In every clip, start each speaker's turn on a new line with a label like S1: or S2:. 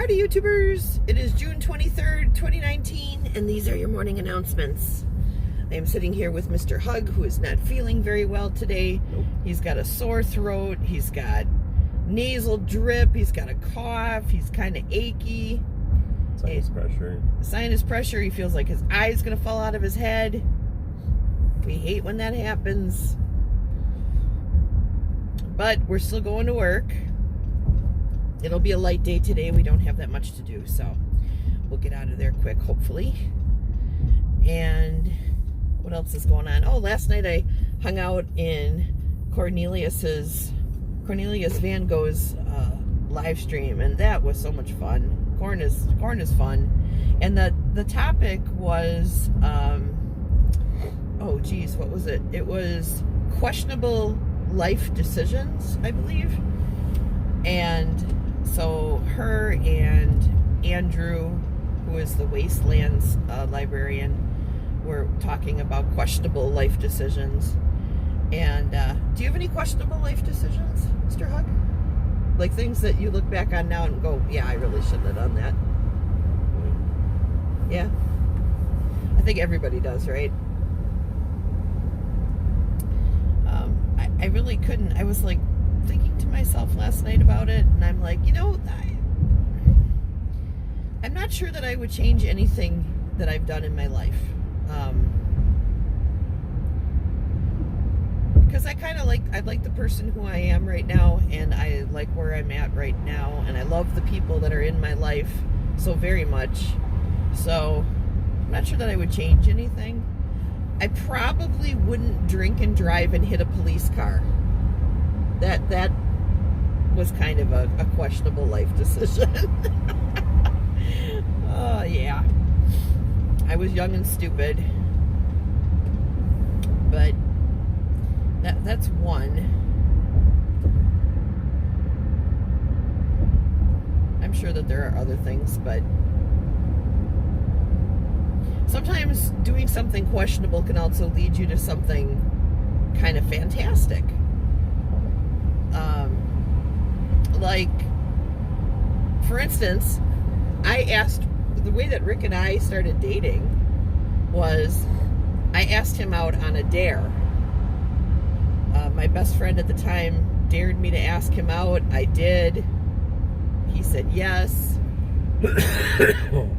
S1: Howdy YouTubers! It is June 23rd, 2019, and these are your morning announcements. I am sitting here with Mr. Hug, who is not feeling very well today.
S2: Nope.
S1: He's got a sore throat, he's got nasal drip, he's got a cough, he's kind of achy.
S2: Sinus pressure.
S1: Sinus pressure, he feels like his eye's going to fall out of his head. We hate when that happens. But we're still going to work. It'll be a light day today. We don't have that much to do, so we'll get out of there quick, hopefully. And what else is going on? Oh, last night I hung out in Cornelius Van Gogh's live stream, and that was so much fun. Corn is fun. And the topic was, oh geez, what was it? It was questionable life decisions, I believe. And so her and Andrew, who is the Wastelands librarian, were talking about questionable life decisions. And do you have any questionable life decisions, Mr. Hug? Like things that you look back on now and go, yeah, I really shouldn't have done that. Yeah? I think everybody does, right? I really couldn't. I was like thinking to myself last night about it, and I'm like, you know, I'm not sure that I would change anything that I've done in my life. Because I like the person who I am right now, and I like where I'm at right now, and I love the people that are in my life so very much. So I'm not sure that I would change anything. I probably wouldn't drink and drive and hit a police car. That was kind of a questionable life decision. Oh, yeah. I was young and stupid. But that's one. I'm sure that there are other things, but sometimes doing something questionable can also lead you to something kind of fantastic. Like, for instance, the way that Rick and I started dating was I asked him out on a dare. My best friend at the time dared me to ask him out. I did. He said yes.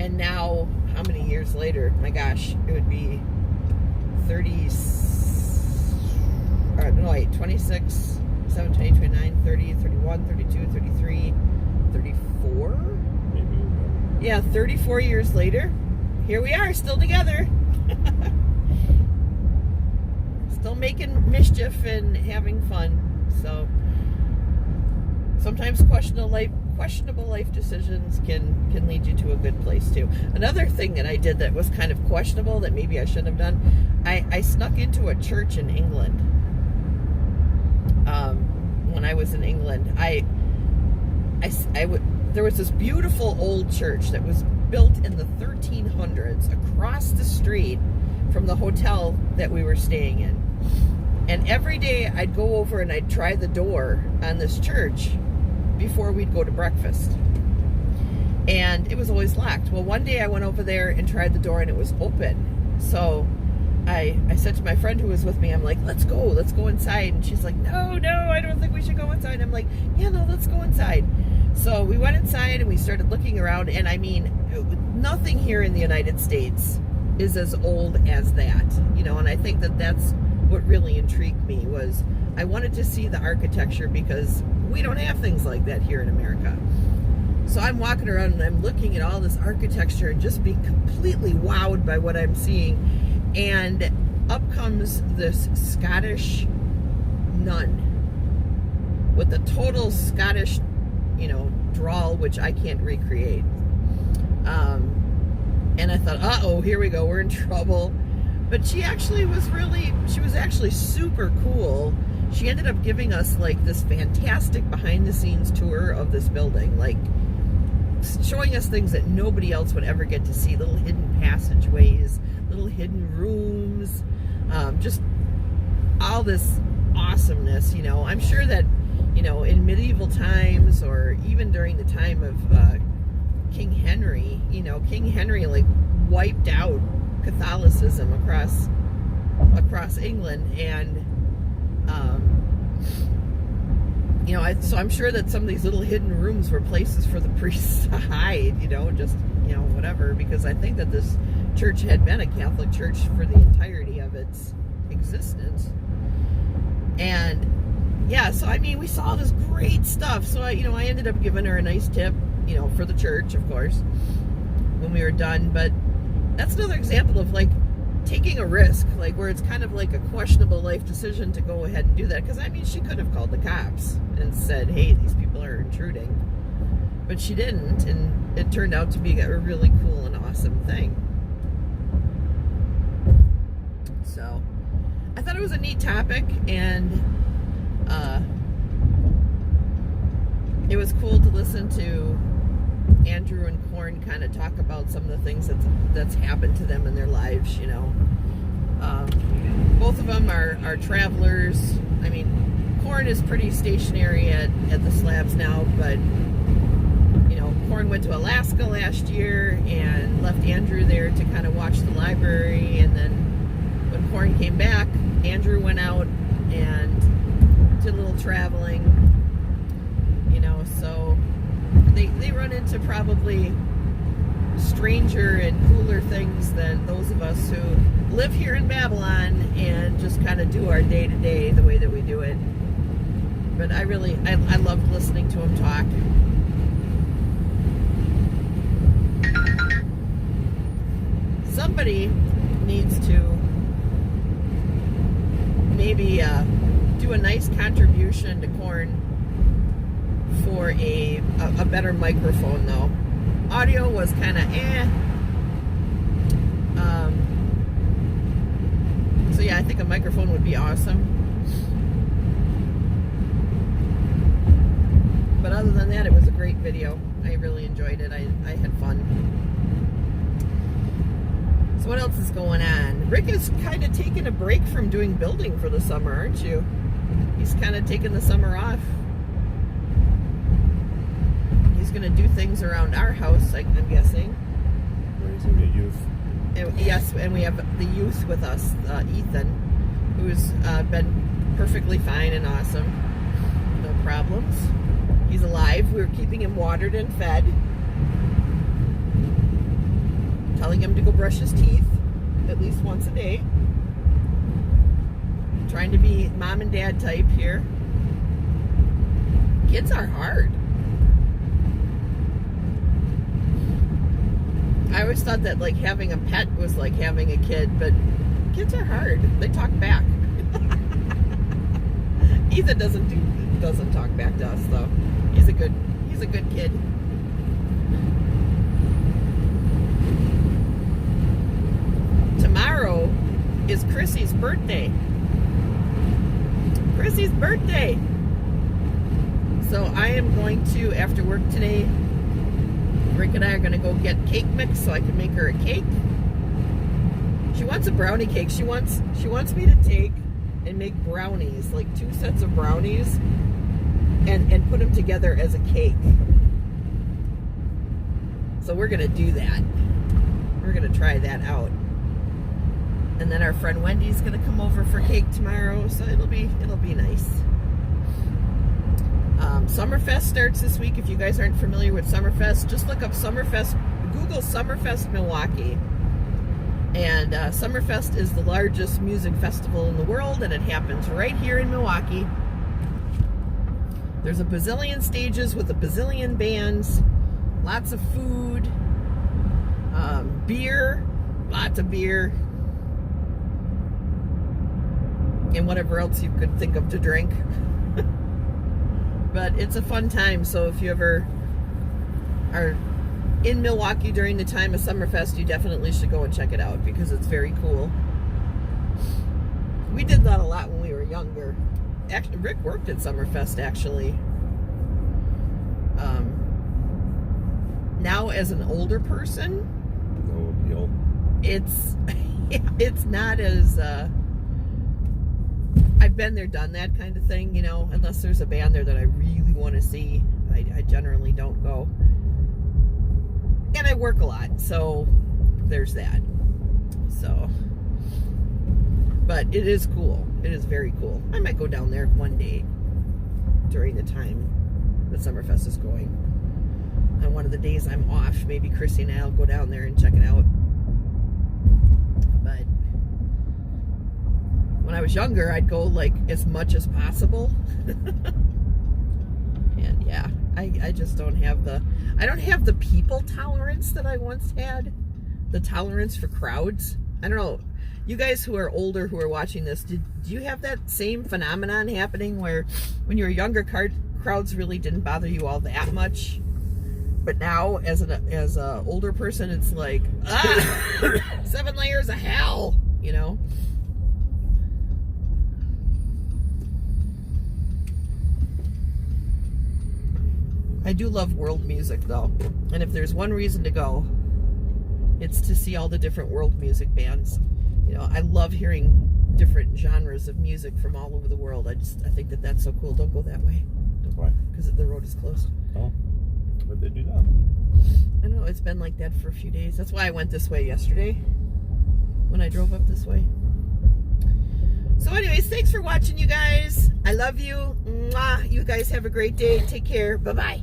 S1: And now, how many years later? My gosh, it would be 26, 7, 28, 29, 30, 31, 32, 33, 34?
S2: Maybe.
S1: Yeah, 34 years later, here we are, still together. Still making mischief and having fun. So, sometimes questionable life decisions can lead you to a good place too. Another thing that I did that was kind of questionable that maybe I shouldn't have done, I snuck into a church in England. When I was in England, there was this beautiful old church that was built in the 1300s across the street from the hotel that we were staying in. And every day I'd go over and I'd try the door on this church before we'd go to breakfast. And it was always locked. Well, one day I went over there and tried the door and it was open. So I said to my friend who was with me, I'm like, let's go inside. And she's like, no, I don't think we should go inside. I'm like, yeah, no, let's go inside. So we went inside and we started looking around, and I mean, nothing here in the United States is as old as that, you know, and I think that that's what really intrigued me. Was I wanted to see the architecture because we don't have things like that here in America. So I'm walking around and I'm looking at all this architecture and just being completely wowed by what I'm seeing. And up comes this Scottish nun with the total Scottish, you know, drawl, which I can't recreate. And I thought, uh-oh, here we go, we're in trouble. But she was actually super cool. She ended up giving us like this fantastic behind the scenes tour of this building, like showing us things that nobody else would ever get to see, little hidden passageways, little hidden rooms, just all this awesomeness, you know. I'm sure that, you know, in medieval times or even during the time of King Henry. You know, King Henry like wiped out Catholicism across England, and you know, so I'm sure that some of these little hidden rooms were places for the priests to hide, you know, just, you know, whatever, because I think that this church had been a Catholic church for the entirety of its existence. And yeah, so I mean, we saw all this great stuff. So I ended up giving her a nice tip, you know, for the church, of course, when we were done. But that's another example of like taking a risk, like where it's kind of like a questionable life decision to go ahead and do that. Because I mean, she could have called the cops and said, hey, these people are intruding, but she didn't, and it turned out to be a really cool and awesome thing. So I thought it was a neat topic, and it was cool to listen to Andrew and Corn kind of talk about some of the things that's happened to them in their lives, you know. Both of them are travelers. I mean, Corn is pretty stationary at the slabs now, but, you know, Corn went to Alaska last year and left Andrew there to kind of watch the library, and then when Corn came back, Andrew went out and did a little traveling, you know, so they run into probably stranger and cooler things than those of us who live here in Babylon and just kind of do our day-to-day the way that we do it. But I loved listening to them talk. Somebody needs to maybe do a nice contribution to Corn for a better microphone, though. Audio was kind of so yeah, I think a microphone would be awesome. But other than that, it was a great video. I really enjoyed it. I had fun. So what else is going on? Rick is kind of taking a break from doing building for the summer, aren't you? He's kind of taking the summer off. He's going to do things around our house, I'm guessing.
S2: Raising the youth.
S1: Yes, and we have the youth with us, Ethan, who's been perfectly fine and awesome. No problems. He's alive. We're keeping him watered and fed. Telling him to go brush his teeth at least once a day. Trying to be mom and dad type here. Kids are hard. I always thought that like having a pet was like having a kid, but kids are hard. They talk back. Ethan doesn't talk back to us though. He's a good kid. Tomorrow is Chrissy's birthday. Chrissy's birthday. So I am going to, after work today, Rick and I are going to go get cake mix so I can make her a cake. She wants a brownie cake. She wants me to take and make brownies, like 2 sets of brownies, and put them together as a cake. So we're going to do that. We're going to try that out. And then our friend Wendy's going to come over for cake tomorrow, so it'll be nice. Summerfest starts this week. If you guys aren't familiar with Summerfest, just look up Summerfest, Google Summerfest Milwaukee. And Summerfest is the largest music festival in the world, and it happens right here in Milwaukee. There's a bazillion stages with a bazillion bands, lots of food, beer, lots of beer, and whatever else you could think of to drink. But it's a fun time, so if you ever are in Milwaukee during the time of Summerfest, you definitely should go and check it out because it's very cool. We did that a lot when we were younger. Actually, Rick worked at Summerfest, actually. Now, as an older person,
S2: No appeal.
S1: it's not as... I've been there, done that kind of thing, you know, unless there's a band there that I really want to see. I generally don't go. work a lot, so there's that. So, but it is cool. It is very cool. I might go down there one day during the time that Summerfest is going. On one of the days I'm off, maybe Chrissy and I'll go down there and check it out. But when I was younger, I'd go like as much as possible. And yeah, I just don't have the people tolerance that I once had. The tolerance for crowds. I don't know. You guys who are older who are watching this, do you have that same phenomenon happening where when you were younger, crowds really didn't bother you all that much? But now, as a older person, it's like, 7 layers of hell, you know? I do love world music, though. And if there's one reason to go, it's to see all the different world music bands. You know, I love hearing different genres of music from all over the world. I think that that's so cool. Don't go that way.
S2: Why?
S1: Because the road is closed.
S2: Oh, why'd they do that?
S1: I don't know. It's been like that for a few days. That's why I went this way yesterday when I drove up this way. So anyways, thanks for watching, you guys. I love you. Mwah. You guys have a great day. Take care. Bye-bye.